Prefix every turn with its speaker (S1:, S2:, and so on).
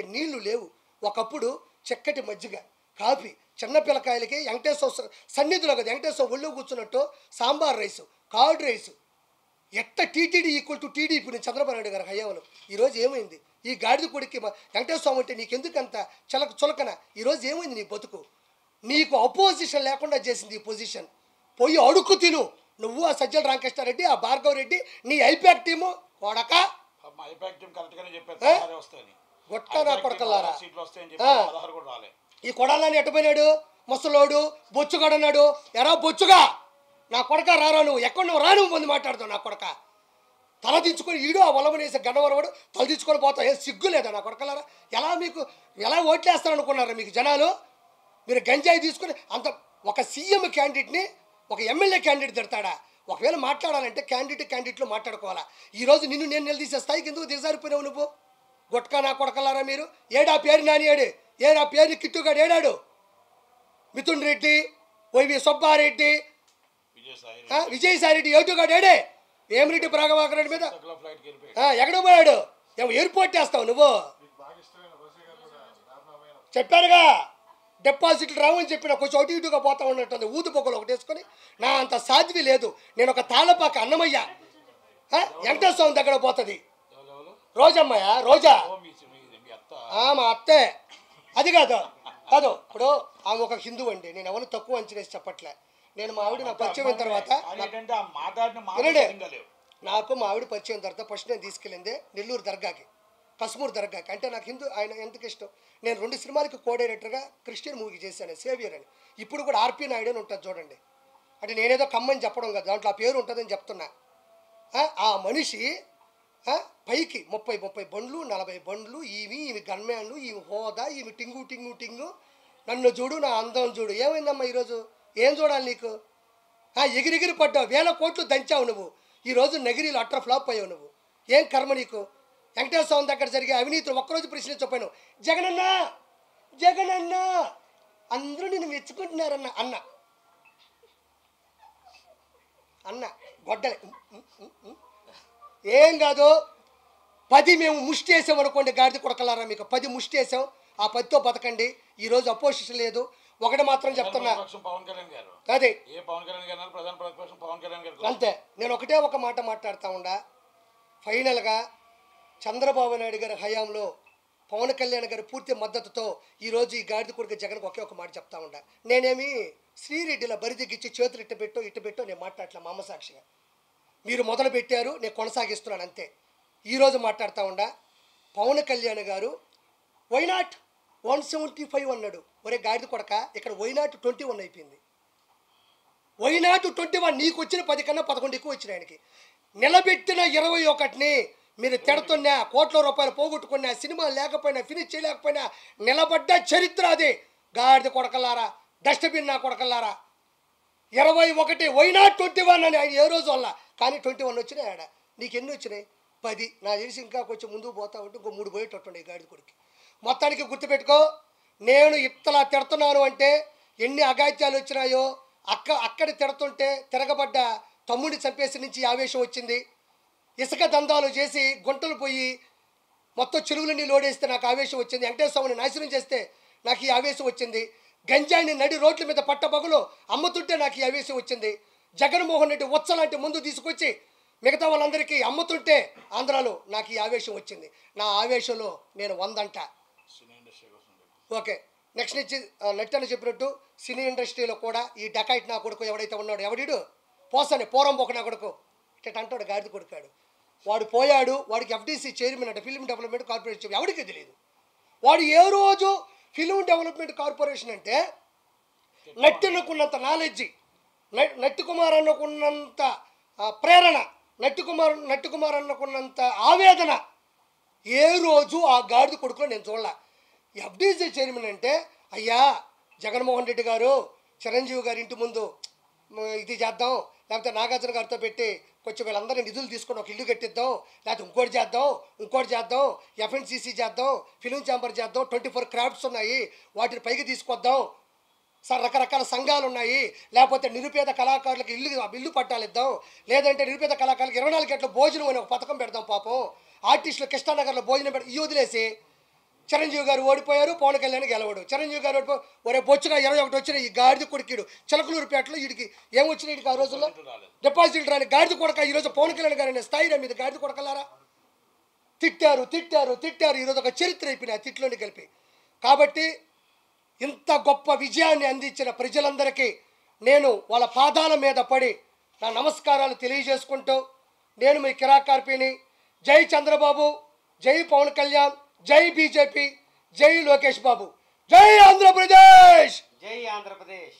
S1: నీళ్లు లేవు. ఒకప్పుడు చక్కటి మజ్జిగ, కాఫీ, చిన్న పిల్లకాయలకి వెంకటేశ్వర సన్నిధిలో కదా వెంకటేశ్వర ఒళ్ళో కూర్చున్నట్టు సాంబార్ రైసు, కర్డ్ రైసు, ఎట్ట TTD equal to TDP Chandrababu Naidu గారు హయాంలో. ఈరోజు ఏమైంది? ఈ గాడిద కొడుక్కి వెంకటేశ్వర స్వామి అంటే నీకెందుకంత చులకన? ఈరోజు ఏమైంది నీ బతుకు? నీకు అపోజిషన్ లేకుండా చేసింది ఈ పొజిషన్. పోయి అడుక్కు తిను. నువ్వు ఆ సజ్జల రామకృష్ణారెడ్డి, ఆ భార్గవ్ రెడ్డి, నీ ఐపాక్ టీము కొడక గొట్ట నా కొడకల్లారా. ఈ కొడాలని ఎట్టపోయినాడు? ముసలోడు బొచ్చుగాడన్నాడు. ఎరా బొచ్చుగా నా కొడక రారా, నువ్వు ఎక్కడ నువ్వు రాను మంది మాట్లాడుతావు నా కొడక. తల దించుకొని ఈడు ఆ వలమనేసి గన్నవరవాడు తల దించుకొని పోతావు. ఏం సిగ్గు లేదా నా కొడకలారా? ఎలా ఓట్లేస్తారనుకున్నారా మీకు జనాలు? మీరు గంజాయి తీసుకుని అంత ఒక సీఎం క్యాండిడేట్ని ఒక ఎమ్మెల్యే క్యాండిడేట్ తిడతాడా? ఒకవేళ మాట్లాడాలంటే క్యాండిడేట్లో మాట్లాడుకోవాలా. ఈరోజు నిన్ను నేను నిలదీసే స్థాయికి ఎందుకు దిగజారిపోయినావు నువ్వు? గొట్కా నా కొడకలారా మీరు. ఏడా పేరు నానియాడు, ఏడా పేరు కిట్టుగాడు ఏడాడు? మిథున్ రెడ్డి, వైవి సుబ్బారెడ్డి, విజయసాయి రెడ్డి ఏటుగాడు ఏడే? వేమిరెడ్డి ప్రభాకర్ రెడ్డి మీద ఎక్కడ పోయాడు? ఎయిర్పోర్ట్ వేస్తావు నువ్వు. చెప్పారుగా డిపాజిట్లు రావని చెప్పిన కొంచెం అటు ఇటుగా పోతా ఉన్నట్టుంది. ఊదు పొగలు ఒకటి వేసుకొని నా అంత సాధ్వి లేదు. నేను ఒక తాళ్ళపాక అన్నమయ్య వెంకటేశ్వర స్వామి దగ్గర పోతుంది. రోజమ్మయ్య, రోజా మా అత్తే. అది కాదు ఇప్పుడు ఆమె ఒక హిందూ అండి. నేను ఎవరు తక్కువ అంచనేసి చెప్పట్లే. నేను మా ఆవిడ నా పరిచయం అయిన తర్వాత నాకు మా ఆవిడ పరిచయం తర్వాత ఫస్ట్ నేను తీసుకెళ్ళింది నెల్లూరు దర్గాకి, కస్మూర్ దర్గాకి. అంటే నాకు హిందూ ఆయన ఎందుకు ఇష్టం. నేను 2 సినిమాలకి కో డైరెక్టర్గా క్రిస్టియన్ మూవీకి చేశాను, సేవియర్ అని. ఇప్పుడు కూడా ఆర్పి నాయుడు అని ఉంటుంది చూడండి. అంటే నేనేదో కమ్మని చెప్పడం కదా, దాంట్లో ఆ పేరు ఉంటుందని చెప్తున్నా. ఆ మనిషి పైకి 30 బండ్లు 40 బండ్లు, ఈమె గన్మ్యాన్లు, ఈమె హోదా, ఈమె టింగు. నన్ను చూడు, నా అందం చూడు. ఏమైందమ్మా ఈరోజు? ఏం చూడాలి నీకు? ఎగిరిగిరి పడ్డావు, 1000 కోట్లు దంచావు నువ్వు. ఈరోజు నగిరీలు అట్ర ఫ్లాప్ అయ్యావు నువ్వు. ఏం కర్మ నీకు? వెంకటేశ్వర స్వామి దగ్గర జరిగే అవినీతిని ఒక్కరోజు ప్రశ్నించకపోయాను. జగనన్న అందరూ నిన్ను మెచ్చుకుంటున్నారన్న అన్న గొడ్డలే. ఏం కాదు, 10 మేము ముష్టి వేసాం అనుకోండి. గాడిద కొడకలారా, మీకు 10 ముష్టి వేసాం. ఆ 10తో బతకండి. ఈరోజు అపోజిషన్ లేదు. ఒకటి మాత్రం చెప్తున్నా, అదే అంతే. నేను ఒకటే ఒక మాట మాట్లాడుతూ ఉండా. ఫైనల్గా చంద్రబాబు నాయుడు గారి హయాంలో పవన్ కళ్యాణ్ గారి పూర్తి మద్దతుతో ఈరోజు ఈ గాడిద కొడుకు జగన్కి ఒకే ఒక మాట చెప్తా ఉండా. నేనేమి శ్రీరెడ్డిలో బరిదిగిచ్చి చేతులు ఇట్టు పెట్టో నేను మాట్లాడలే. మా అమ్మ సాక్షిగా మీరు మొదలు పెట్టారు, నేను కొనసాగిస్తున్నాను అంతే. ఈరోజు మాట్లాడుతూ ఉండా. పవన్ కళ్యాణ్ గారు వైనాట్ 175 అన్నాడు. ఒరే గాడిద కొడక, ఇక్కడ వైనాట్ 21 అయిపోయింది. వైనాట్ 21. నీకు వచ్చిన 10 కన్నా 11 ఎక్కువ వచ్చిన ఆయనకి. నిలబెట్టిన 21ని మీరు తిడుతున్నా, కోట్ల రూపాయలు పోగొట్టుకున్నా, సినిమా లేకపోయినా, ఫినిష్ చేయలేకపోయినా నిలబడ్డ చరిత్ర అది. గాడిద కొడకల్లారా, డస్ట్బిన్ నా కొడకల్లారా. 21 వైనాట్ 21 అని ఆయన ఏ రోజు వల్ల. కానీ 21 వచ్చినాయి ఆడ. నీకు ఎన్ని వచ్చినాయి? 10. నా తెలిసి ఇంకా కొంచెం ముందుకు పోతా ఉంటే ఇంకో 3 పోయేటట్టుండే గాడిద కొడుకు. మొత్తానికి గుర్తుపెట్టుకో, నేను ఇట్లా తిడుతున్నాను అంటే ఎన్ని అగాత్యాలు వచ్చినాయో. అక్కడ తిడుతుంటే తిరగబడ్డ తమ్ముడిని చంపేసి నుంచి ఆవేశం వచ్చింది. ఇసుక దందాలు చేసి గుంటలు పోయి మొత్తం చెరువులన్నీ లోడేస్తే నాకు ఆవేశం వచ్చింది. వెంకటేశ్వర స్వామిని నాశనం చేస్తే నాకు ఈ ఆవేశం వచ్చింది. గంజాయిని నడి రోడ్ల మీద పట్టబగులు అమ్ముతుంటే నాకు ఈ ఆవేశం వచ్చింది. జగన్మోహన్ రెడ్డి ఉచ్చలాంటి ముందు తీసుకొచ్చి మిగతా వాళ్ళందరికీ అమ్ముతుంటే ఆంధ్రాలో నాకు ఈ ఆవేశం వచ్చింది. నా ఆవేశంలో నేను 100 అంట. ఓకే, నెక్స్ట్ నుంచి నెట్టని చెప్పినట్టు సినీ ఇండస్ట్రీలో కూడా ఈ డకాయిట్ నా కొడుకు ఎవడైతే ఉన్నాడో, ఎవడీడు పోసని పోరంబోక నా కొడుకు ఇట్ట అంటాడు గాడిద కొడుకాడు. వాడు పోయాడు. వాడికి FDC చైర్మన్ అంటే ఫిల్మ్ డెవలప్మెంట్ కార్పొరేషన్ ఎవరికి తెలియదు. వాడు ఏ రోజు ఫిల్మ్ డెవలప్మెంట్ కార్పొరేషన్ అంటే నట్టుకున్నంత నాలెడ్జి, నట్టి కుమార్ అన్నకున్నంత ప్రేరణ, నట్టి కుమార్ అన్నకున్నంత ఆవేదన ఏ రోజు ఆ గాడిద కొడుకులో నేను చూడలే. FDC చైర్మన్ అంటే అయ్యా జగన్మోహన్ రెడ్డి గారు చిరంజీవి గారి ఇంటి ముందు ఇది చేద్దాం, లేకపోతే నాగార్జున గారితో పెట్టి కొంచెం వీళ్ళందరినీ నిధులు తీసుకొని ఒక ఇల్లు కట్టిద్దాం, లేకపోతే ఇంకోటి చేద్దాం, FNCC చేద్దాం, ఫిలిం ఛాంబర్ చేద్దాం, 24 క్రాఫ్ట్స్ ఉన్నాయి వాటిని పైకి తీసుకొద్దాం సార్, రకరకాల సంఘాలు ఉన్నాయి, లేకపోతే నిరుపేద కళాకారులకు ఇల్లు పట్టాలు ఇద్దాం, లేదంటే నిరుపేద కళాకారులకు 24 గంటల భోజనం అని ఒక పథకం పెడదాం. పాపం ఆర్టిస్టులు కృష్ణానగర్లో భోజనం ఈ వదిలేసి చిరంజీవి గారు ఓడిపోయారు, పవన్ కళ్యాణ్ గెలవడు. చిరంజీవి గారు ఓడిపో ఒరే బొచ్చుగా 21 వచ్చిన ఈ గాడిద కొడుకుడు చిలకలూరుపేటలో వీడికి ఏమొచ్చినాయి వీడికి ఆ రోజుల్లో డిపాజిట్ రాని గాడిద కొడక. ఈరోజు పవన్ కళ్యాణ్ గారు అనే స్థాయి మీద గాడిద కొడకలారా తిట్టారు తిట్టారు తిట్టారు. ఈరోజు ఒక చరిత్ర అయిపోయినాయి ఆ తిట్లోని కలిపి. కాబట్టి ఇంత గొప్ప విజయాన్ని అందించిన ప్రజలందరికీ నేను వాళ్ళ పాదాల మీద పడి నా నమస్కారాలు తెలియజేసుకుంటూ, నేను మీ కిరాకార్పిని. జై చంద్రబాబు, జై పవన్ కళ్యాణ్, జై బీజేపీ, జై లోకేష్ బాబు, జై ఆంధ్రప్రదేశ్,
S2: జై ఆంధ్రప్రదేశ్.